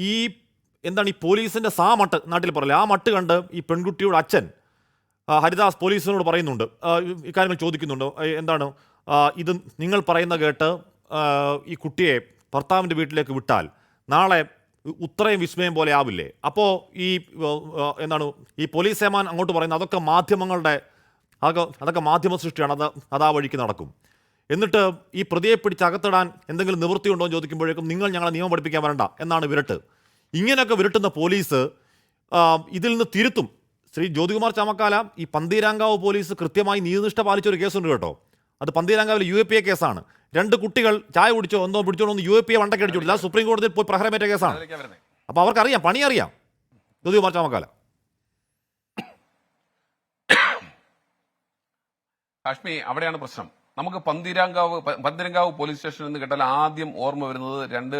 ഈ എന്താണ് ഈ പോലീസിൻ്റെ മട്ട് നാട്ടിൽ പറയില്ല, ആ മട്ട് കണ്ട് ഈ പെൺകുട്ടിയുടെ അച്ഛൻ ഹരിദാസ് പോലീസിനോട് പറയുന്നുണ്ട്, ഇക്കാര്യങ്ങൾ ചോദിക്കുന്നുണ്ട്. എന്താണ് ഇത് നിങ്ങൾ പറയുന്ന കേട്ട് ഈ കുട്ടിയെ ഭർത്താവിൻ്റെ വീട്ടിലേക്ക് വിട്ടാൽ നാളെ ഉത്രയും വിസ്മയം പോലെ ആവില്ലേ? അപ്പോൾ ഈ എന്താണ് ഈ പോലീസ് സേമാൻ അങ്ങോട്ട് പറയുന്നത് അതൊക്കെ മാധ്യമങ്ങളുടെ അതൊക്കെ മാധ്യമ സൃഷ്ടിയാണ്, അത് ആ വഴിക്ക് നടക്കും. എന്നിട്ട് ഈ പ്രതിയെ പിടിച്ച് അകത്തിടാൻ എന്തെങ്കിലും നിവൃത്തിയുണ്ടോ എന്ന് ചോദിക്കുമ്പോഴേക്കും നിങ്ങൾ ഞങ്ങളെ നിയമം പഠിപ്പിക്കാൻ വരണ്ട എന്നാണ് വിരട്ട്. ഇങ്ങനെയൊക്കെ വിരട്ടുന്ന പോലീസ് ഇതിൽ നിന്ന് തിരുത്തും. ശ്രീ ജ്യോതികുമാർ ചാമക്കാല, ഈ പന്തീരാങ്കാവ് പോലീസ് കൃത്യമായി നീതിനിഷ്ഠ പാലിച്ചൊരു കേസുണ്ട് കേട്ടോ. അത് പന്തീരാങ്കാവിൽ UAPA കേസാണ്. 2 കുട്ടികൾ ചായ കുടിച്ചോ എന്തോ പിടിച്ചോ ഒന്ന് UAPA വണ്ടൊക്കെ അടിച്ചിട്ടില്ല, സുപ്രീം കോടതിയിൽ പോയി പ്രഹരമേറ്റ കേസാണ്. അപ്പോൾ അവർക്കറിയാം, പണി അറിയാം. ജ്യോതികുമാർ ചാമക്കാല, കാശ്മി, അവിടെയാണ് പ്രശ്നം. നമുക്ക് പന്തീരാങ്കാവ് പോലീസ് സ്റ്റേഷനിൽ നിന്ന് കേട്ടാൽ ആദ്യം ഓർമ്മ വരുന്നത് 2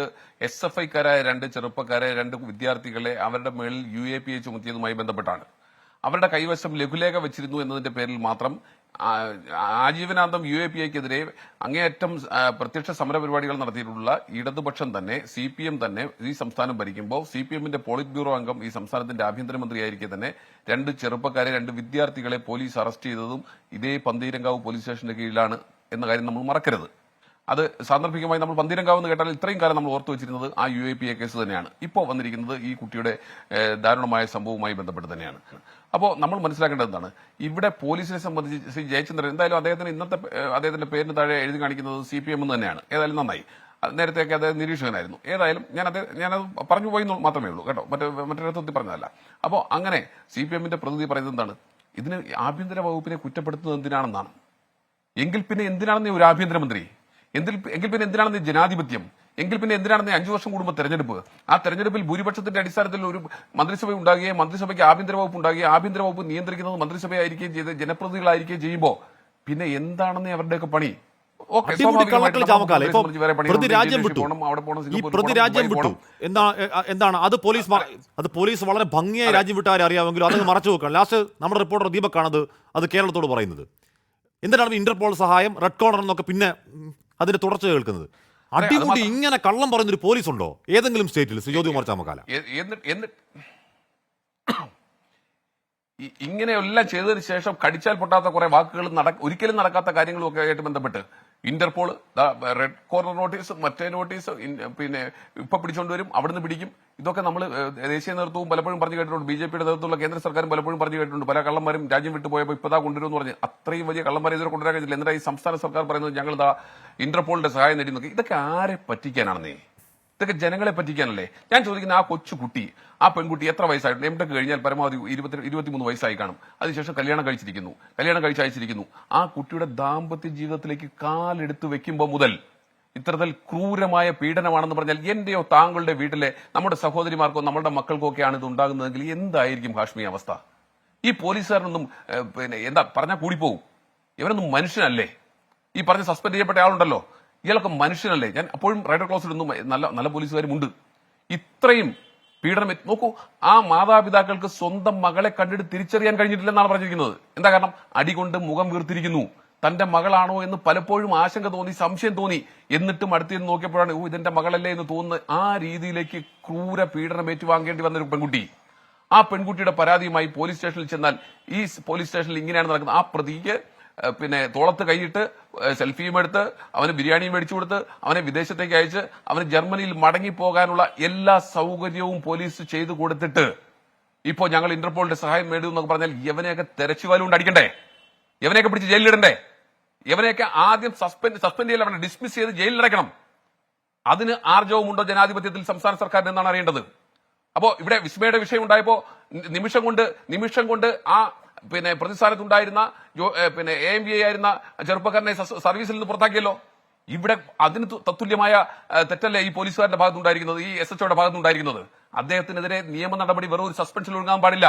SFIക്കാരായ 2 ചെറുപ്പക്കാരെ, 2 വിദ്യാർത്ഥികളെ അവരുടെ മേളിൽ UAPA ചുമത്തിയതുമായി ബന്ധപ്പെട്ടാണ്. അവരുടെ കൈവശം ലഘുലേഖ വെച്ചിരുന്നു എന്നതിന്റെ പേരിൽ മാത്രം ആജീവനാന്തം UAPAക്കെതിരെ അങ്ങേയറ്റം പ്രത്യക്ഷ സമരപരിപാടികൾ നടത്തിയിട്ടുള്ള ഇടതുപക്ഷം തന്നെ, CPM തന്നെ ഈ സംസ്ഥാനം ഭരിക്കുമ്പോൾ CPMന്റെ പോളിറ്റ് ബ്യൂറോ അംഗം ഈ സംസ്ഥാനത്തിന്റെ ആഭ്യന്തരമന്ത്രിയായിരിക്കെ തന്നെ 2 ചെറുപ്പക്കാരെ, 2 വിദ്യാർത്ഥികളെ പോലീസ് അറസ്റ്റ് ചെയ്തതും ഇതേ പന്തീരങ്കാവ് പോലീസ് സ്റ്റേഷന്റെ കീഴിലാണ് എന്ന കാര്യം നമ്മൾ മറക്കരുത്. അത് സാന്ദർഭികമായി നമ്മൾ പന്തീരങ്കാവ് എന്ന് കേട്ടാൽ ഇത്രയും കാലം നമ്മൾ ഓർത്തു വെച്ചിരുന്നത് ആ UAPA കേസ് തന്നെയാണ്. ഇപ്പോൾ വന്നിരിക്കുന്നത് ഈ കുട്ടിയുടെ ദാരുണമായ സംഭവവുമായി ബന്ധപ്പെട്ട് തന്നെയാണ്. അപ്പോൾ നമ്മൾ മനസ്സിലാക്കേണ്ടത് എന്താണ്, ഇവിടെ പോലീസിനെ സംബന്ധിച്ച് ശ്രീ ജയചന്ദ്രൻ എന്തായാലും അദ്ദേഹത്തിന്റെ പേരിന് താഴെ എഴുതി കാണിക്കുന്നത് CPM എന്ന് തന്നെയാണ്. ഏതായാലും നന്നായി. നേരത്തെയൊക്കെ അദ്ദേഹം നിരീക്ഷകനായിരുന്നു. ഏതായാലും ഞാനത് പറഞ്ഞു പോയി മാത്രമേ ഉള്ളൂ കേട്ടോ, മറ്റൊരർത്ഥത്തിൽ പറഞ്ഞതല്ല. അപ്പോൾ അങ്ങനെ CPMന്റെ പ്രതിനിധി പറയുന്നത് എന്താണ്, ഇതിന് ആഭ്യന്തര വകുപ്പിനെ കുറ്റപ്പെടുത്തുന്നത് എന്തിനാണെന്നാണ്. എങ്കിൽ പിന്നെ എന്തിനാണെന്ന് ഒരു ആഭ്യന്തരമന്ത്രി, എങ്കിൽ പിന്നെ എന്തിനാണെന്ന് ജനാധിപത്യം, എങ്കിൽ പിന്നെ എന്തിനാണെന്ന് 5 വർഷം കൂടുമ്പോൾ തെരഞ്ഞെടുപ്പ്, ആ തെരഞ്ഞെടുപ്പിൽ ഭൂരിപക്ഷത്തിന്റെ അടിസ്ഥാനത്തിൽ ഒരു മന്ത്രിസഭ ഉണ്ടാകുകയും മന്ത്രിസഭയ്ക്ക് ആഭ്യന്തര വകുപ്പ് ഉണ്ടാകുകയും ആഭ്യന്തര വകുപ്പ് നിയന്ത്രിക്കുന്നത് മന്ത്രിസഭയായിരിക്കുകയും ചെയ്ത് ജനപ്രതിനിധികളായിരിക്കുകയും ചെയ്യുമ്പോൾ പിന്നെ എന്താണെന്ന് അവരുടെയൊക്കെ പണി? എന്താണ് അത് പോലീസ് വളരെ ഭംഗിയായി രാജ്യം വിട്ടാരെ അറിയാമെങ്കിലും അത് മറച്ചു വെക്കണം. ലാസ്റ്റ് നമ്മുടെ റിപ്പോർട്ടർ ദീപക്കാണ് അത് കേരളത്തോട് പറയുന്നത്. എന്തിനാണ് ഇന്റർപോൾ സഹായം, റെഡ് കോർണർ എന്നൊക്കെ പിന്നെ അതിന്റെ തുടർച്ച കേൾക്കുന്നത്? അടിമുടി ഇങ്ങനെ കള്ളം പറയുന്നൊരു പോലീസ് ഉണ്ടോ ഏതെങ്കിലും സ്റ്റേറ്റിൽ? ജ്യോതികുമാർ ചാമക്കാല, ഇങ്ങനെയെല്ലാം ചെയ്തതിനു ശേഷം കടിച്ചാൽ പൊട്ടാത്ത കുറെ വാക്കുകൾ ഒരിക്കലും നടക്കാത്ത കാര്യങ്ങളും ഒക്കെ ആയിട്ട് ബന്ധപ്പെട്ട് ഇന്റർപോൾ റെഡ് കോർണർ നോട്ടീസ്, മറ്റേ നോട്ടീസ്, പിന്നെ ഇപ്പൊ പിടിച്ചുകൊണ്ടുവരും, അവിടുന്ന് പിടിക്കും. ഇതൊക്കെ നമ്മൾ ദേശീയ നേതൃത്വവും പലപ്പോഴും പറഞ്ഞു കേട്ടിട്ടുണ്ട്, BJPയുടെ നേതൃത്വമുള്ള കേന്ദ്ര സർക്കാരും പലപ്പോഴും പറഞ്ഞു കേട്ടിട്ടുണ്ട്. പല കള്ളന്മാരും രാജ്യം വിട്ടു പോയപ്പോൾ ഇപ്പതാ കൊണ്ടുവരുമെന്ന് പറഞ്ഞ് അത്രയും വലിയ കള്ളന്മാരെ ഇതുവരെ കൊണ്ടുവരാൻ കഴിയില്ല. എന്നിട്ട് ഈ സംസ്ഥാന സർക്കാർ പറയുന്നത് ഞങ്ങൾ ഇന്റർപോളിന്റെ സഹായം നേടി നോക്കി. ഇതൊക്കെ ആരെ പറ്റിക്കാനാണെന്നേ? ഇതൊക്കെ ജനങ്ങളെ പറ്റിക്കാനല്ലേ? ഞാൻ ചോദിക്കുന്ന ആ കൊച്ചുകുട്ടി, ആ പെൺകുട്ടി എത്ര വയസ്സായിട്ടുണ്ട്? M.Tech കഴിഞ്ഞാൽ പരമാവധി 23 വയസ്സായി കാണും. അതിനുശേഷം കല്യാണം കഴിച്ചയച്ചിരിക്കുന്നു. ആ കുട്ടിയുടെ ദാമ്പത്യ ജീവിതത്തിലേക്ക് കാലെടുത്ത് വെക്കുമ്പോൾ മുതൽ ഇത്തരത്തിൽ ക്രൂരമായ പീഡനമാണെന്ന് പറഞ്ഞാൽ എന്റെയോ താങ്കളുടെ വീട്ടിലെ നമ്മുടെ സഹോദരിമാർക്കോ നമ്മുടെ മക്കൾക്കോ ഒക്കെയാണ് ഇത് ഉണ്ടാകുന്നതെങ്കിൽ എന്തായിരിക്കും കാശ്മീർ അവസ്ഥ? ഈ പോലീസുകാരനൊന്നും പിന്നെ എന്താ പറഞ്ഞാൽ കൂടിപ്പോവും. ഇവരൊന്നും മനുഷ്യനല്ലേ? ഈ പറഞ്ഞ സസ്പെൻഡ് ചെയ്യപ്പെട്ട ആളുണ്ടല്ലോ, ഇയാളൊക്കെ മനുഷ്യനല്ലേ? ഞാൻ അപ്പോഴും റൈഡർ ക്ലോസിലൊന്നും നല്ല പോലീസുകാരുമുണ്ട്. ഇത്രയും പീഡനം നോക്കൂ. ആ മാതാപിതാക്കൾക്ക് സ്വന്തം മകളെ കണ്ടിട്ട് തിരിച്ചറിയാൻ കഴിഞ്ഞിട്ടില്ലെന്നാണ് പറഞ്ഞിരിക്കുന്നത്. എന്താ കാരണം? അടികൊണ്ട് മുഖം വീർത്തിരിക്കുന്നു. തന്റെ മകളാണോ എന്ന് പലപ്പോഴും ആശങ്ക തോന്നി, സംശയം തോന്നി. എന്നിട്ടും അടുത്തിരുന്ന് നോക്കിയപ്പോഴാണ് ഇതെന്റെ മകളല്ലേ എന്ന് തോന്നുന്നത്. ആ രീതിയിലേക്ക് ക്രൂര പീഡനം ഏറ്റുവാങ്ങേണ്ടി വന്നൊരു പെൺകുട്ടി. ആ പെൺകുട്ടിയുടെ പരാതിയുമായി പോലീസ് സ്റ്റേഷനിൽ ചെന്നാൽ ഈ പോലീസ് സ്റ്റേഷനിൽ ഇങ്ങനെയാണ് നടക്കുന്നത്. ആ പ്രതിക്ക് പിന്നെ തോളത്ത് കൈയിട്ട് സെൽഫിയും എടുത്ത് അവന് ബിരിയാണിയും മേടിച്ചു കൊടുത്ത് അവനെ വിദേശത്തേക്ക് അയച്ച് അവന് ജർമ്മനിയിൽ മടങ്ങിപ്പോകാനുള്ള എല്ലാ സൗകര്യവും പോലീസ് ചെയ്തു കൊടുത്തിട്ട് ഇപ്പോ ഞങ്ങൾ ഇന്റർപോളിന്റെ സഹായം നേടും എന്നൊക്കെ പറഞ്ഞാൽ യവനെയൊക്കെ തെരച്ചുവാലുകൊണ്ട് അടിക്കണ്ടേ? യവനെയൊക്കെ പിടിച്ച് ജയിലിലിടണ്ടേ? യവനെയൊക്കെ ആദ്യം സസ്പെൻഡ് ചെയ്യല, ഡിസ്മിസ് ചെയ്ത് ജയിലിലടക്കണം. അതിന് ആർജവമുണ്ടോ ജനാധിപത്യത്തിൽ സംസ്ഥാന സർക്കാരിന് എന്നാണ് അറിയേണ്ടത്. അപ്പോ ഇവിടെ വിസ്മയുടെ വിഷയം ഉണ്ടായപ്പോ നിമിഷം കൊണ്ട് ആ പിന്നെ പ്രതിസ്ഥാനത്തുണ്ടായിരുന്ന പിന്നെ AMVA ആയിരുന്ന ചെറുപ്പക്കാരനെ സർവീസിൽ നിന്ന് പുറത്താക്കിയല്ലോ. ഇവിടെ അതിന് തത്തുല്യമായ തെറ്റല്ലേ ഈ പോലീസുകാരുടെ ഭാഗത്തുണ്ടായിരിക്കുന്നത്, ഈ SHOയുടെ ഭാഗത്തുണ്ടായിരിക്കുന്നത്? അദ്ദേഹത്തിനെതിരെ നിയമ നടപടി വെറും ഒരു സസ്പെൻഷൻ ഒഴുകാൻ പാടില്ല.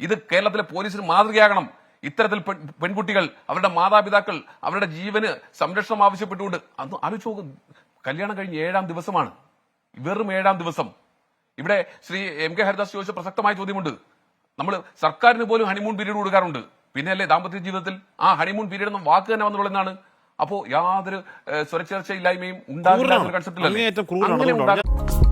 ഇത് കേരളത്തിലെ പോലീസിന് മാതൃകയാകണം. ഇത്തരത്തിൽ പെൺകുട്ടികൾ, അവരുടെ മാതാപിതാക്കൾ അവരുടെ ജീവന് സംരക്ഷണം ആവശ്യപ്പെട്ടുകൊണ്ട് അന്ന് ആലോചിച്ച് നോക്കും. കല്യാണം കഴിഞ്ഞ് 7-ാം ദിവസമാണ്, വെറും 7-ാം ദിവസം. ഇവിടെ ശ്രീ MK ഹരിദാസ് ചോദിച്ച പ്രസക്തമായ ചോദ്യമുണ്ട്. നമ്മൾ സർക്കാരിന് പോലും ഹണിമൂൺ പീരീഡ് കൊടുക്കാറുണ്ട്, പിന്നെയല്ലേ ദാമ്പത്യ ജീവിതത്തിൽ ആ ഹണിമൂൺ പീരീഡ് എന്ന വാക്ക് തന്നെ വന്നുള്ളതാണ്. അപ്പോ യാതൊരു സ്വരച്ചേർച്ചയില്ലായ്മയും ഉണ്ടാകില്ല എന്നൊരു കൺസെപ്റ്റിലല്ലേ അങ്ങനെ